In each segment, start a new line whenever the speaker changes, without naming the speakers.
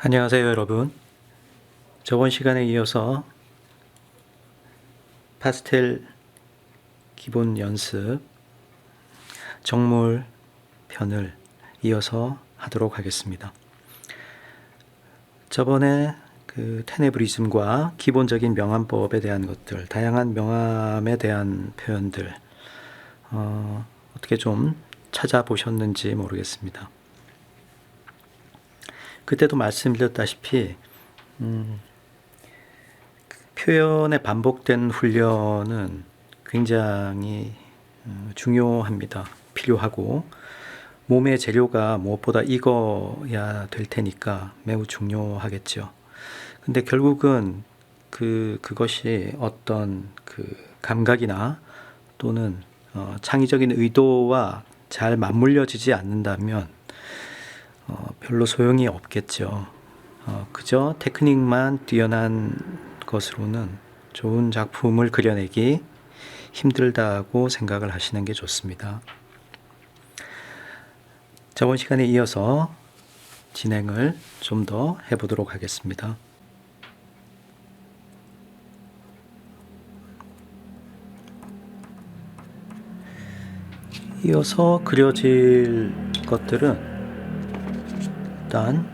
안녕하세요, 여러분. 저번 시간에 이어서 파스텔 기본 연습 정물 편을 이어서 하도록 하겠습니다. 저번에 테네브리즘과 기본적인 명암법에 대한 것들, 다양한 명암에 대한 표현들 어떻게 좀 찾아보셨는지 모르겠습니다. 그때도 말씀드렸다시피 표현의 반복된 훈련은 굉장히 중요합니다. 필요하고 몸의 재료가 무엇보다 익어야 될 테니까 매우 중요하겠죠. 근데 결국은 그것이 어떤 감각이나 또는 창의적인 의도와 잘 맞물려지지 않는다면 별로 소용이 없겠죠. 그저 테크닉만 뛰어난 것으로는 좋은 작품을 그려내기 힘들다고 생각을 하시는 게 좋습니다. 저번 시간에 이어서 진행을 좀 더 해보도록 하겠습니다. 이어서 그려질 것들은 일단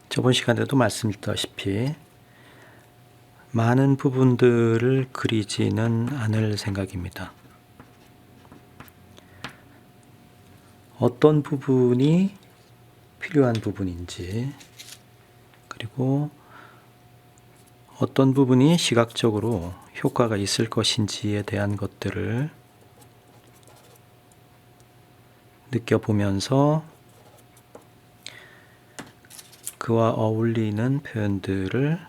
저번 시간에도 말씀드렸다시피 많은 부분들을 그리지는 않을 생각입니다. 어떤 부분이 필요한 부분인지, 그리고 어떤 부분이 시각적으로 효과가 있을 것인지에 대한 것들을 느껴보면서 그와 어울리는 표현들을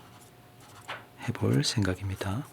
해볼 생각입니다.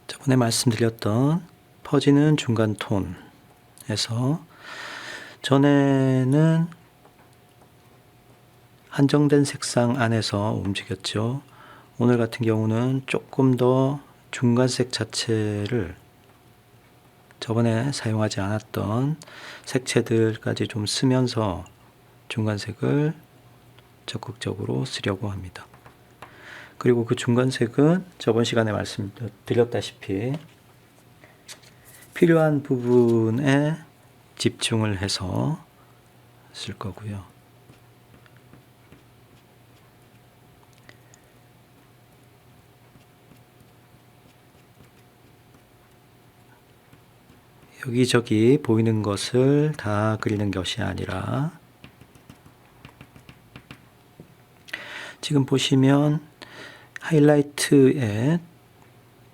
저번에 말씀드렸던 퍼지는 중간 톤에서 전에는 한정된 색상 안에서 움직였죠. 오늘 같은 경우는 조금 더 중간색 자체를 저번에 사용하지 않았던 색채들까지 좀 쓰면서 중간색을 적극적으로 쓰려고 합니다. 그리고 그 중간색은 저번 시간에 말씀드렸다시피 필요한 부분에 집중을 해서 쓸 거고요. 여기저기 보이는 것을 다 그리는 것이 아니라 지금 보시면 하이라이트에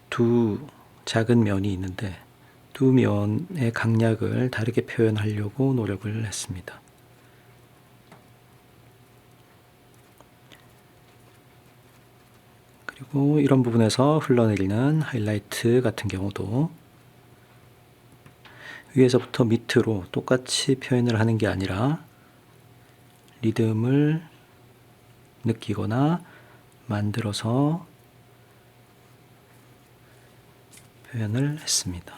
두 작은 면이 있는데 두 면의 강약을 다르게 표현하려고 노력을 했습니다. 그리고 이런 부분에서 흘러내리는 하이라이트 같은 경우도 위에서부터 밑으로 똑같이 표현을 하는 게 아니라 리듬을 느끼거나 만들어서 표현을 했습니다.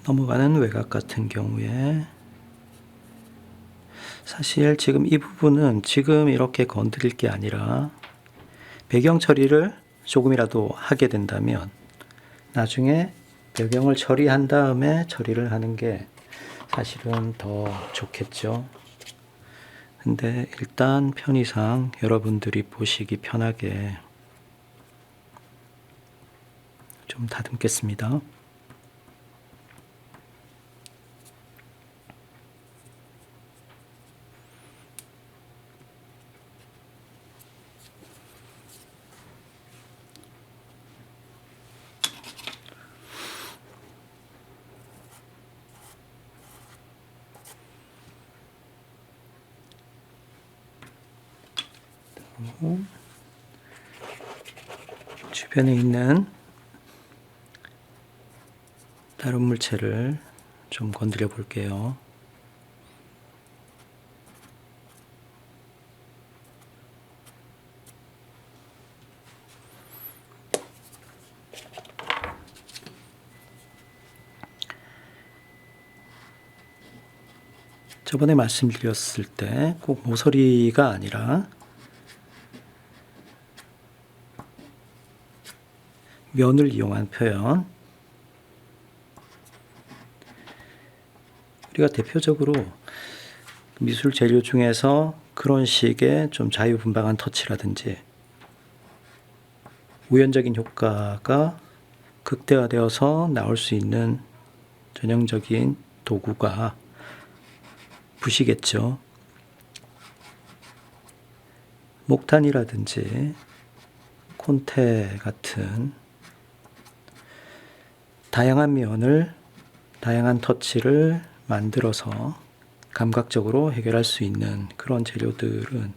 넘어가는 외곽 같은 경우에 사실 지금 이 부분은 지금 이렇게 건드릴 게 아니라 배경 처리를 조금이라도 하게 된다면 나중에 배경을 처리한 다음에 처리를 하는 게 사실은 더 좋겠죠. 근데 일단 편의상 여러분들이 보시기 편하게 좀 다듬겠습니다. 주변에 있는 다른 물체를 좀 건드려 볼게요. 저번에 말씀드렸을 때 꼭 모서리가 아니라 면을 이용한 표현, 우리가 대표적으로 미술 재료 중에서 그런 식의 좀 자유분방한 터치라든지 우연적인 효과가 극대화되어서 나올 수 있는 전형적인 도구가 붓이겠죠. 목탄이라든지 콘테 같은 다양한 면을, 다양한 터치를 만들어서 감각적으로 해결할 수 있는 그런 재료들은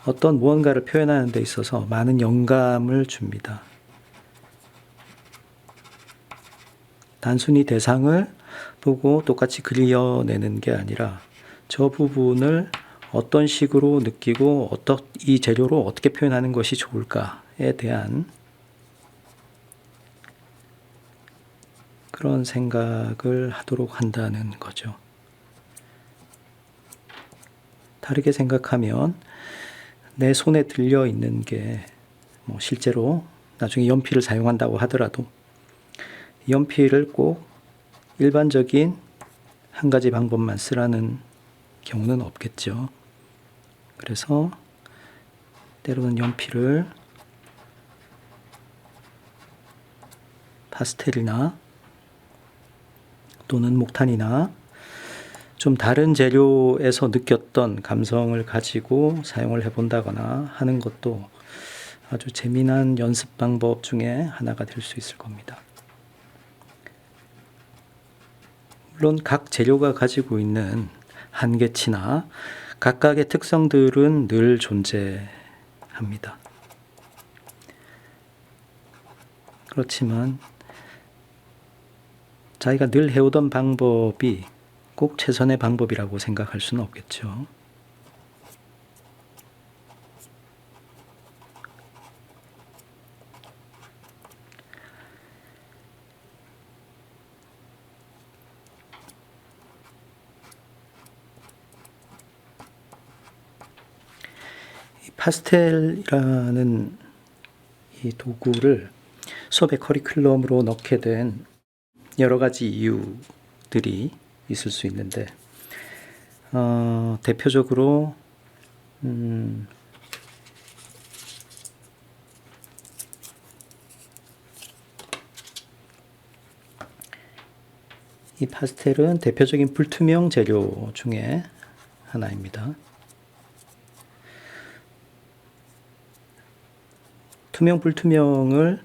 어떤 무언가를 표현하는 데 있어서 많은 영감을 줍니다. 단순히 대상을 보고 똑같이 그려내는 게 아니라 저 부분을 어떤 식으로 느끼고 이 재료로 어떻게 표현하는 것이 좋을까에 대한 그런 생각을 하도록 한다는 거죠. 다르게 생각하면 내 손에 들려 있는 게 실제로 나중에 연필을 사용한다고 하더라도 연필을 꼭 일반적인 한 가지 방법만 쓰라는 경우는 없겠죠. 그래서 때로는 연필을 파스텔이나 또는 목탄이나 좀 다른 재료에서 느꼈던 감성을 가지고 사용을 해본다거나 하는 것도 아주 재미난 연습 방법 중에 하나가 될 수 있을 겁니다. 물론 각 재료가 가지고 있는 한계치나 각각의 특성들은 늘 존재합니다. 그렇지만 자기가 늘 해오던 방법이 꼭 최선의 방법이라고 생각할 수는 없겠죠. 이 파스텔이라는 이 도구를 수업의 커리큘럼으로 넣게 된 여러 가지 이유들이 있을 수 있는데 대표적으로 이 파스텔은 대표적인 불투명 재료 중에 하나입니다. 투명 불투명을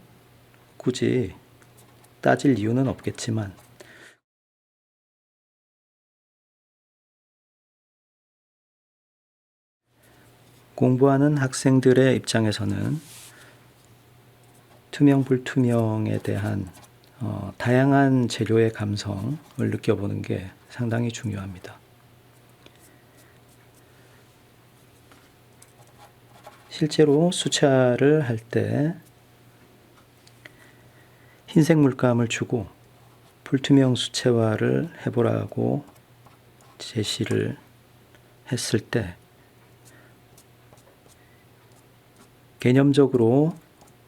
굳이 따질 이유는 없겠지만 공부하는 학생들의 입장에서는 투명 불투명에 대한 다양한 재료의 감성을 느껴보는 게 상당히 중요합니다. 실제로 수차를 할 때 흰색 물감을 주고 불투명 수채화를 해보라고 제시를 했을 때 개념적으로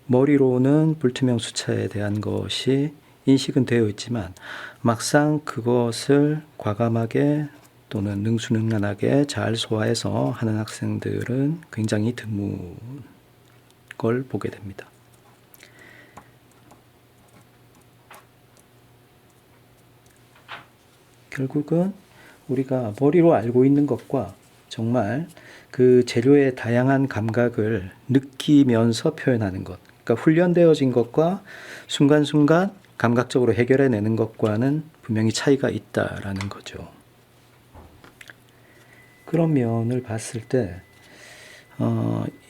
머리로는 불투명 수채에 대한 것이 인식은 되어 있지만 막상 그것을 과감하게 또는 능수능란하게 잘 소화해서 하는 학생들은 굉장히 드문 걸 보게 됩니다. 결국은 우리가 머리로 알고 있는 것과 정말 그 재료의 다양한 감각을 느끼면서 표현하는 것, 그러니까 훈련되어진 것과 순간순간 감각적으로 해결해내는 것과는 분명히 차이가 있다라는 거죠. 그런 면을 봤을 때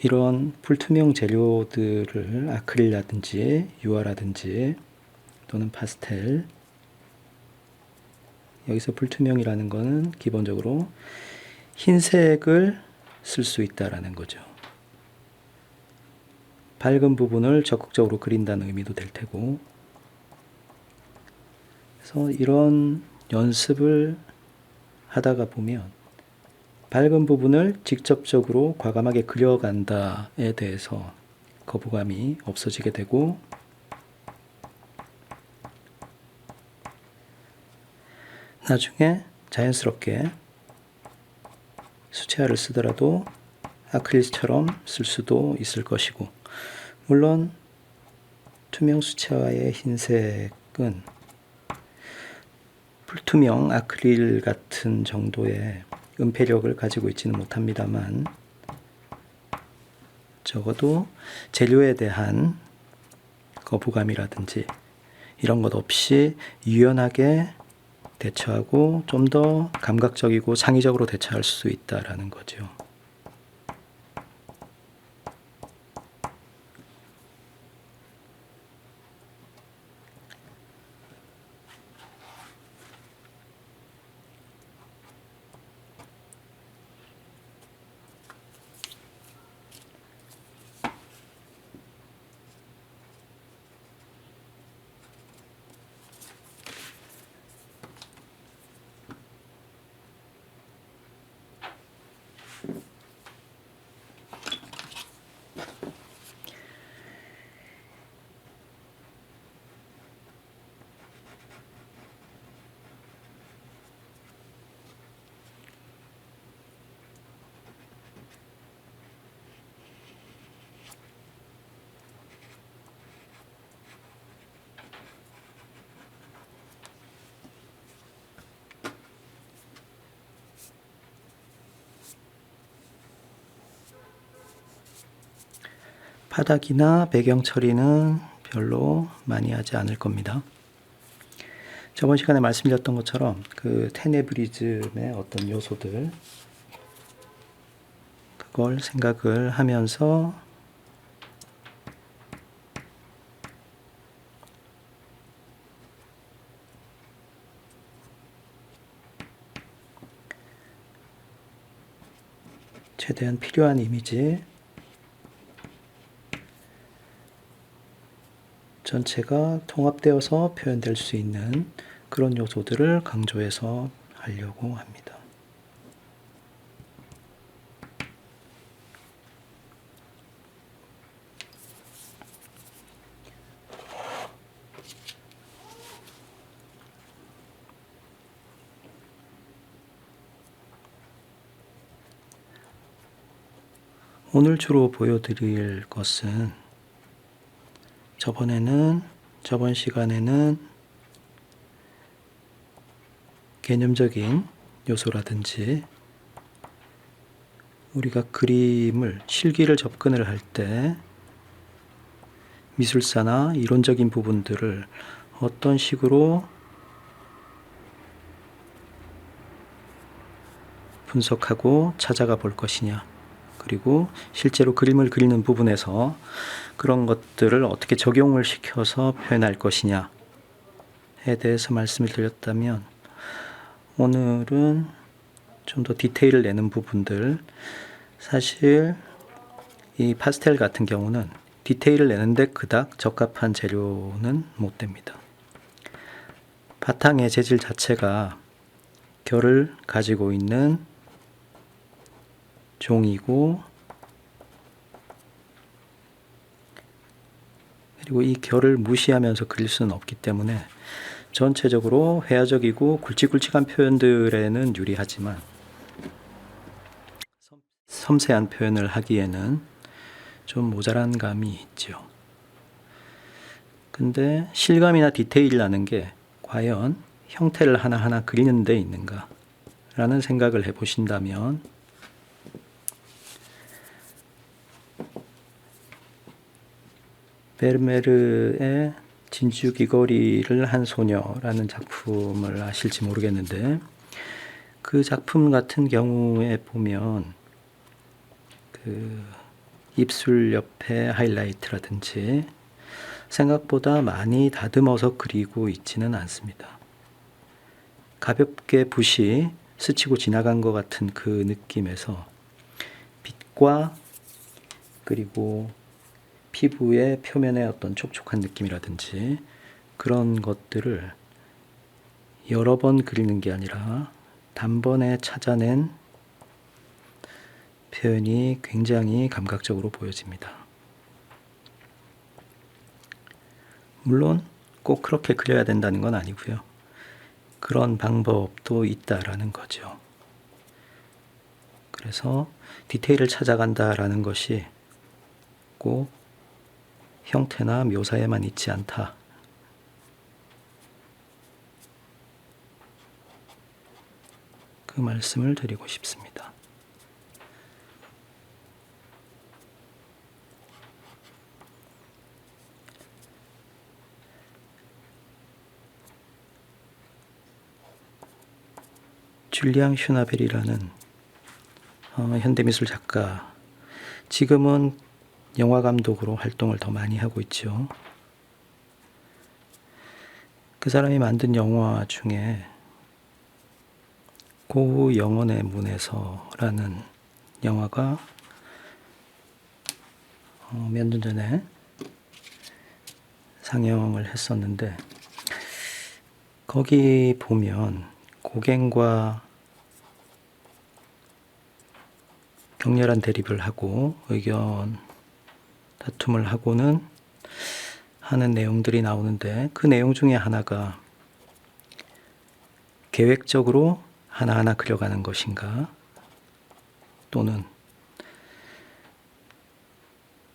이런 불투명 재료들을 아크릴이라든지 유화라든지 또는 파스텔, 여기서 불투명이라는 것은 기본적으로 흰색을 쓸 수 있다라는 거죠. 밝은 부분을 적극적으로 그린다는 의미도 될 테고, 그래서 이런 연습을 하다가 보면 밝은 부분을 직접적으로 과감하게 그려간다에 대해서 거부감이 없어지게 되고, 나중에 자연스럽게 수채화를 쓰더라도 아크릴처럼 쓸 수도 있을 것이고, 물론 투명 수채화의 흰색은 불투명 아크릴 같은 정도의 은폐력을 가지고 있지는 못합니다만 적어도 재료에 대한 거부감이라든지 이런 것 없이 유연하게 대처하고 좀 더 감각적이고 창의적으로 대처할 수 있다라는 거죠. 바닥이나 배경 처리는 별로 많이 하지 않을 겁니다. 저번 시간에 말씀드렸던 것처럼 그 테네브리즘의 어떤 요소들, 그걸 생각을 하면서 최대한 필요한 이미지 전체가 통합되어서 표현될 수 있는 그런 요소들을 강조해서 하려고 합니다. 오늘 주로 보여드릴 것은 저번 시간에는 개념적인 요소라든지 우리가 그림을, 실기를 접근을 할 때 미술사나 이론적인 부분들을 어떤 식으로 분석하고 찾아가 볼 것이냐, 그리고 실제로 그림을 그리는 부분에서 그런 것들을 어떻게 적용을 시켜서 표현할 것이냐에 대해서 말씀을 드렸다면, 오늘은 좀 더 디테일을 내는 부분들, 사실 이 파스텔 같은 경우는 디테일을 내는데 그닥 적합한 재료는 못 됩니다. 바탕의 재질 자체가 결을 가지고 있는 종이고, 그리고 이 결을 무시하면서 그릴 수는 없기 때문에 전체적으로 회화적이고 굵직굵직한 표현들에는 유리하지만 섬세한 표현을 하기에는 좀 모자란 감이 있죠. 근데 실감이나 디테일이라는 게 과연 형태를 하나하나 그리는 데 있는가 라는 생각을 해보신다면, 베르메르의 진주 귀걸이를 한 소녀라는 작품을 아실지 모르겠는데, 그 작품 같은 경우에 보면 그 입술 옆에 하이라이트라든지 생각보다 많이 다듬어서 그리고 있지는 않습니다. 가볍게 붓이 스치고 지나간 것 같은 그 느낌에서 빛과 그리고 피부의 표면의 어떤 촉촉한 느낌이라든지 그런 것들을 여러 번 그리는 게 아니라 단번에 찾아낸 표현이 굉장히 감각적으로 보여집니다. 물론 꼭 그렇게 그려야 된다는 건 아니고요. 그런 방법도 있다라는 거죠. 그래서 디테일을 찾아간다라는 것이 꼭 형태나 묘사에만 있지 않다. 그 말씀을 드리고 싶습니다. 줄리앙 슈나벨이라는 현대미술 작가, 지금은 영화 감독으로 활동을 더 많이 하고 있죠. 그 사람이 만든 영화 중에 고우 영혼의 문에서라는 영화가 몇 년 전에 상영을 했었는데, 거기 보면 고갱과 격렬한 대립을 하고 의견 다툼을 하고는 하는 내용들이 나오는데, 그 내용 중에 하나가 계획적으로 하나하나 그려가는 것인가, 또는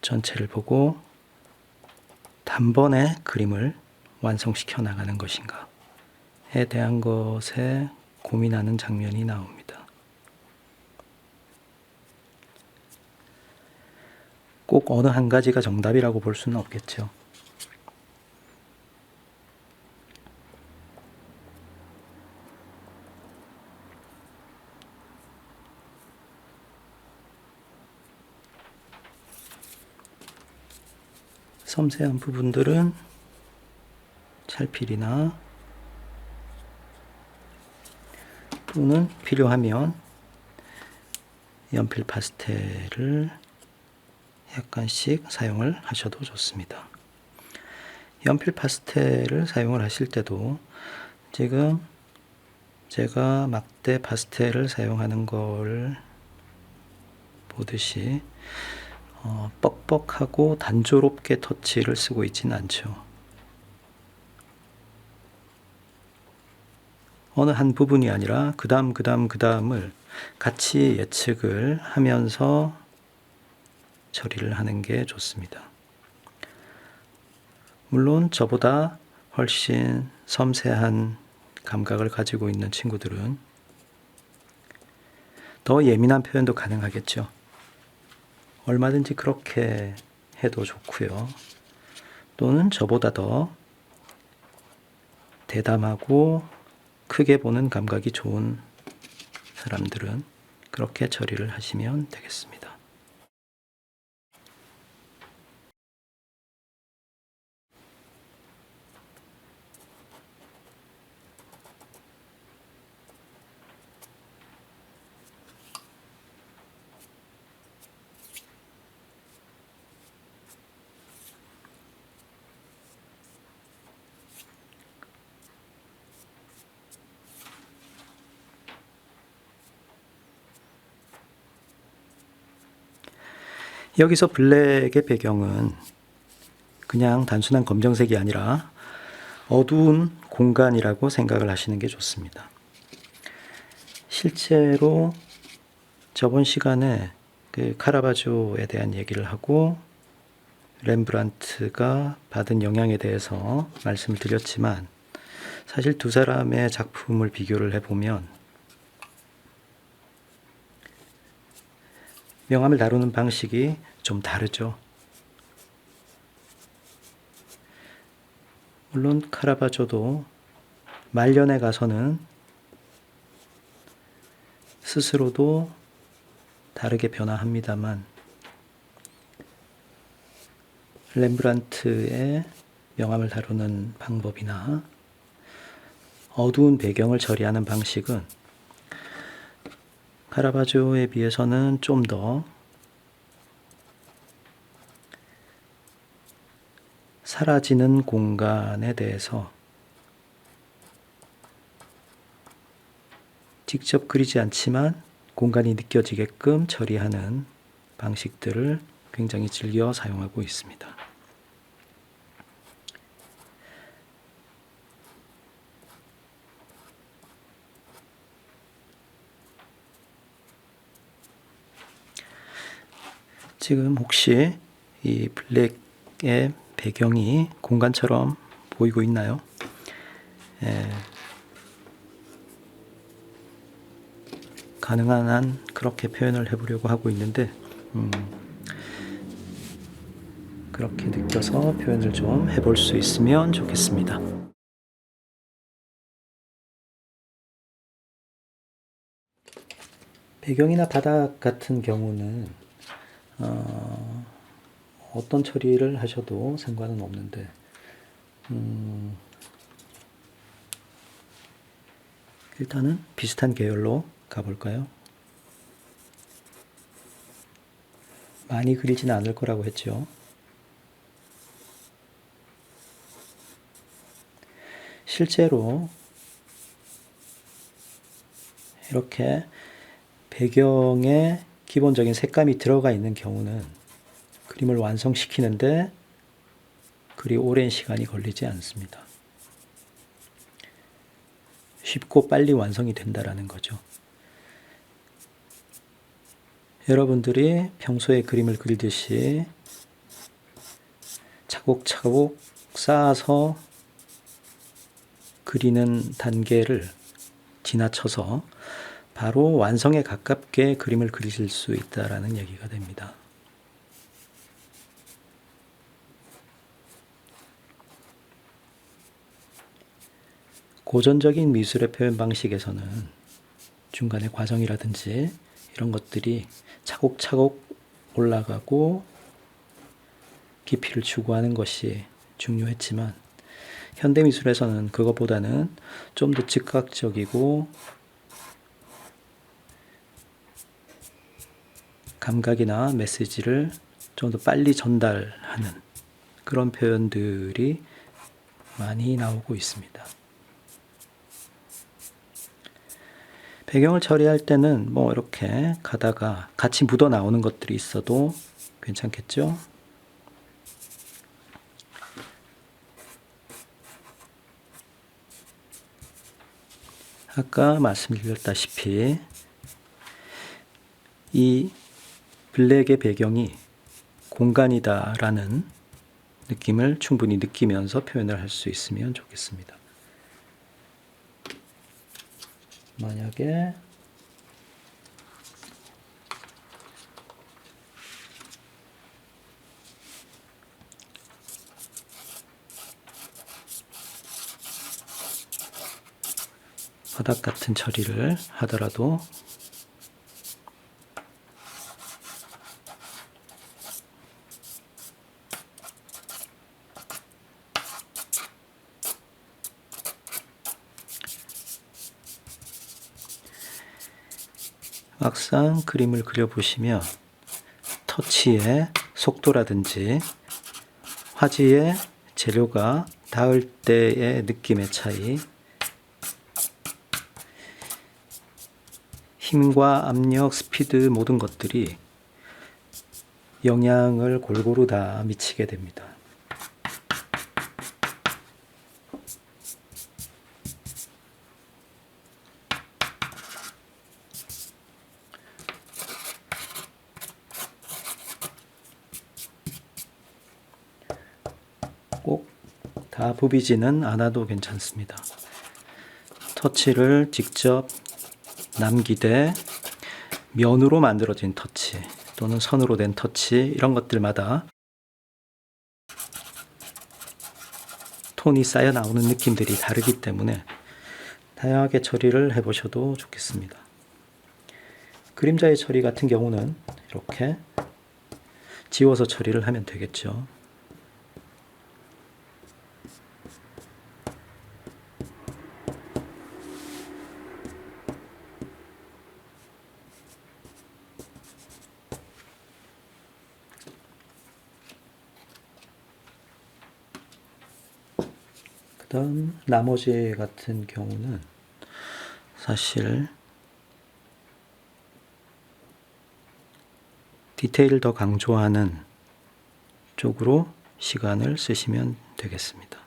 전체를 보고 단번에 그림을 완성시켜 나가는 것인가에 대한 것에 고민하는 장면이 나옵니다. 꼭 어느 한 가지가 정답이라고 볼 수는 없겠죠. 섬세한 부분들은 찰필이나 또는 필요하면 연필 파스텔을 약간씩 사용을 하셔도 좋습니다. 연필 파스텔을 사용을 하실 때도 지금 제가 막대 파스텔을 사용하는 걸 보듯이 뻑뻑하고 단조롭게 터치를 쓰고 있지는 않죠. 어느 한 부분이 아니라 그 다음을 같이 예측을 하면서 처리를 하는 게 좋습니다. 물론 저보다 훨씬 섬세한 감각을 가지고 있는 친구들은 더 예민한 표현도 가능하겠죠. 얼마든지 그렇게 해도 좋고요. 또는 저보다 더 대담하고 크게 보는 감각이 좋은 사람들은 그렇게 처리를 하시면 되겠습니다. 여기서 블랙의 배경은 그냥 단순한 검정색이 아니라 어두운 공간이라고 생각을 하시는 게 좋습니다. 실제로 저번 시간에 그 카라바조에 대한 얘기를 하고 렘브란트가 받은 영향에 대해서 말씀을 드렸지만, 사실 두 사람의 작품을 비교를 해보면 명암을 다루는 방식이 좀 다르죠. 물론 카라바조도 말년에 가서는 스스로도 다르게 변화합니다만, 렘브란트의 명암을 다루는 방법이나 어두운 배경을 처리하는 방식은 카라바조에 비해서는 좀 더 사라지는 공간에 대해서 직접 그리지 않지만 공간이 느껴지게끔 처리하는 방식들을 굉장히 즐겨 사용하고 있습니다. 지금 혹시 이 블랙의 배경이 공간처럼 보이고 있나요? 가능한 한 그렇게 표현을 해보려고 하고 있는데 그렇게 느껴서 표현을 좀 해볼 수 있으면 좋겠습니다. 배경이나 바닥 같은 경우는 어떤 처리를 하셔도 상관은 없는데, 일단은 비슷한 계열로 가볼까요? 많이 그리지는 않을 거라고 했죠. 실제로 이렇게 배경에 기본적인 색감이 들어가 있는 경우는 그림을 완성시키는데 그리 오랜 시간이 걸리지 않습니다. 쉽고 빨리 완성이 된다라는 거죠. 여러분들이 평소에 그림을 그리듯이 차곡차곡 쌓아서 그리는 단계를 지나쳐서 바로 완성에 가깝게 그림을 그리실 수 있다라는 얘기가 됩니다. 고전적인 미술의 표현 방식에서는 중간에 과정이라든지 이런 것들이 차곡차곡 올라가고 깊이를 추구하는 것이 중요했지만, 현대미술에서는 그것보다는 좀 더 즉각적이고 감각이나 메시지를 좀 더 빨리 전달하는 그런 표현들이 많이 나오고 있습니다. 배경을 처리할 때는 뭐 이렇게 가다가 같이 묻어 나오는 것들이 있어도 괜찮겠죠? 아까 말씀드렸다시피 이 블랙의 배경이 공간이다라는 느낌을 충분히 느끼면서 표현을 할 수 있으면 좋겠습니다. 만약에 바닥 같은 처리를 하더라도 막상 그림을 그려보시면 터치의 속도라든지 화지의 재료가 닿을 때의 느낌의 차이, 힘과 압력, 스피드 모든 것들이 영향을 골고루 다 미치게 됩니다. 꼭 다 부비지는 않아도 괜찮습니다. 터치를 직접 남기되 면으로 만들어진 터치 또는 선으로 된 터치 이런 것들마다 톤이 쌓여 나오는 느낌들이 다르기 때문에 다양하게 처리를 해보셔도 좋겠습니다. 그림자의 처리 같은 경우는 이렇게 지워서 처리를 하면 되겠죠. 그다음 나머지 같은 경우는 사실 디테일을 더 강조하는 쪽으로 시간을 쓰시면 되겠습니다.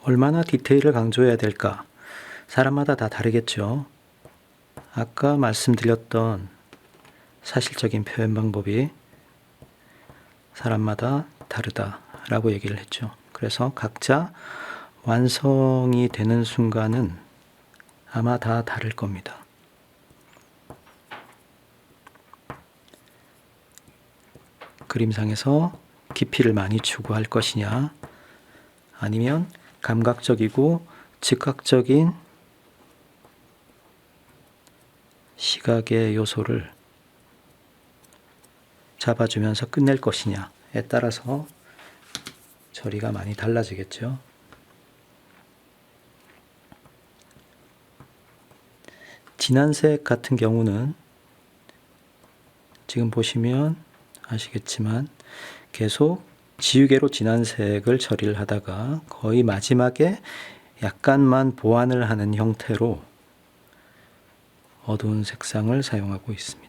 얼마나 디테일을 강조해야 될까? 사람마다 다 다르겠죠. 아까 말씀드렸던 사실적인 표현 방법이 사람마다 다르다라고 얘기를 했죠. 그래서 각자 완성이 되는 순간은 아마 다 다를 겁니다. 그림상에서 깊이를 많이 추구할 것이냐, 아니면 감각적이고 즉각적인 시각의 요소를 잡아주면서 끝낼 것이냐에 따라서 처리가 많이 달라지겠죠. 진한색 같은 경우는 지금 보시면 아시겠지만 계속 지우개로 진한색을 처리를 하다가 거의 마지막에 약간만 보완을 하는 형태로 어두운 색상을 사용하고 있습니다.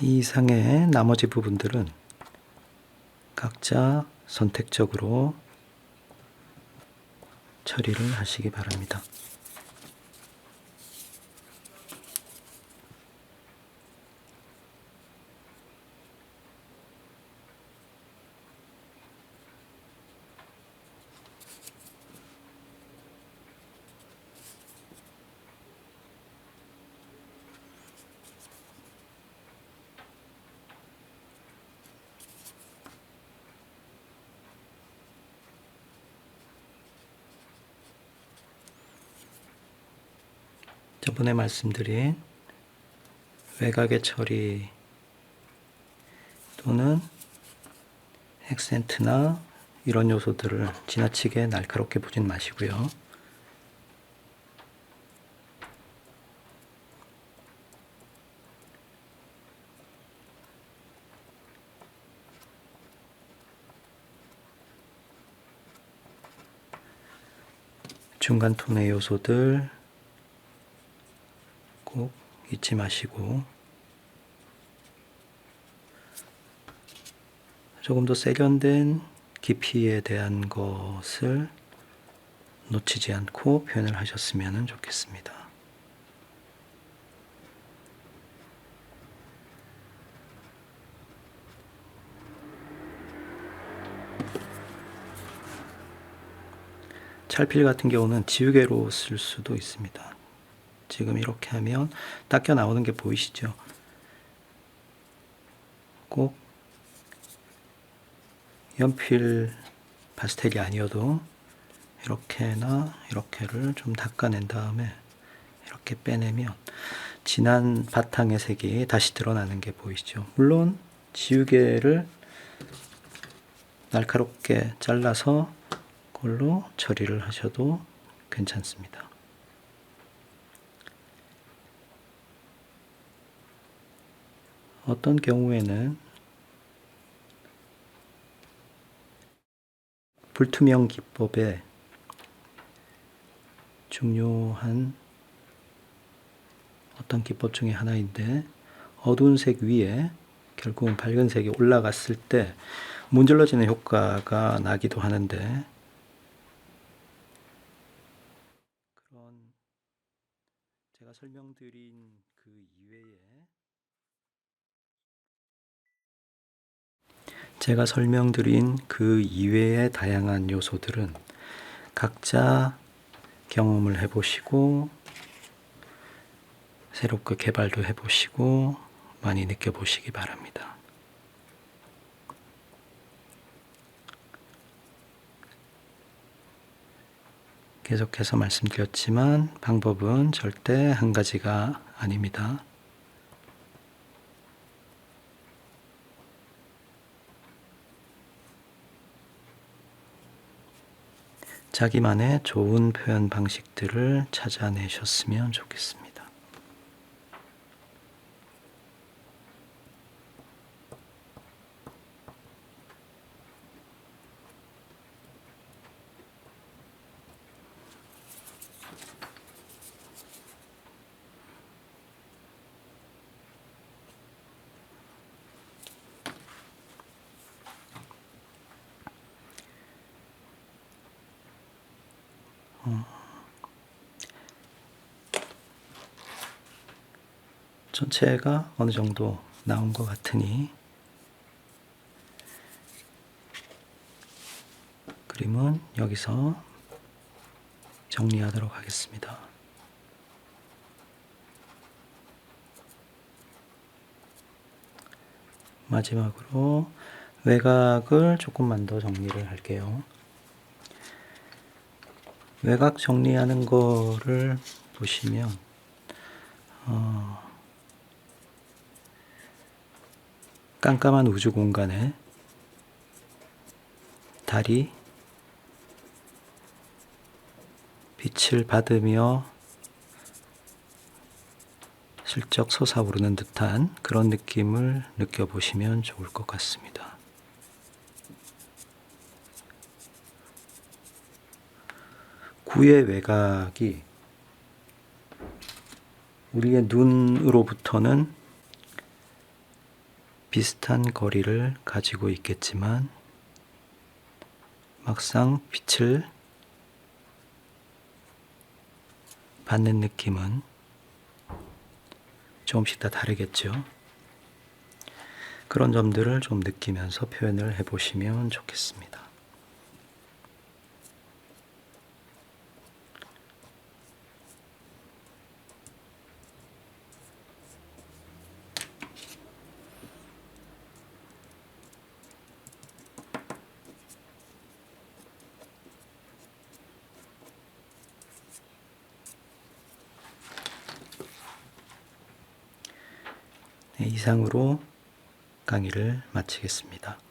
이 이상의 나머지 부분들은 각자 선택적으로 처리를 하시기 바랍니다. 저번에 말씀드린 외곽의 처리 또는 액센트나 이런 요소들을 지나치게 날카롭게 보진 마시고요. 중간 톤의 요소들 꼭 잊지 마시고 조금 더 세련된 깊이에 대한 것을 놓치지 않고 표현을 하셨으면 좋겠습니다. 찰필 같은 경우는 지우개로 쓸 수도 있습니다. 지금 이렇게 하면 닦여 나오는 게 보이시죠? 꼭 연필 파스텔이 아니어도 이렇게나 이렇게를 좀 닦아낸 다음에 이렇게 빼내면 진한 바탕의 색이 다시 드러나는 게 보이죠. 물론 지우개를 날카롭게 잘라서 그걸로 처리를 하셔도 괜찮습니다. 어떤 경우에는 불투명 기법의 중요한 어떤 기법 중에 하나인데 어두운 색 위에 결국은 밝은 색이 올라갔을 때 문질러지는 효과가 나기도 하는데 그런 제가 설명드린 그 이외의 다양한 요소들은 각자 경험을 해보시고 새롭게 개발도 해보시고 많이 느껴보시기 바랍니다. 계속해서 말씀드렸지만 방법은 절대 한 가지가 아닙니다. 자기만의 좋은 표현 방식들을 찾아내셨으면 좋겠습니다. 전체가 어느 정도 나온 것 같으니 그림은 여기서 정리하도록 하겠습니다. 마지막으로 외곽을 조금만 더 정리를 할게요. 외곽 정리하는 거를 보시면 깜깜한 우주 공간에 달이 빛을 받으며 슬쩍 솟아오르는 듯한 그런 느낌을 느껴보시면 좋을 것 같습니다. 구의 외곽이 우리의 눈으로부터는 비슷한 거리를 가지고 있겠지만 막상 빛을 받는 느낌은 조금씩 다 다르겠죠. 그런 점들을 좀 느끼면서 표현을 해보시면 좋겠습니다. 네, 이상으로 강의를 마치겠습니다.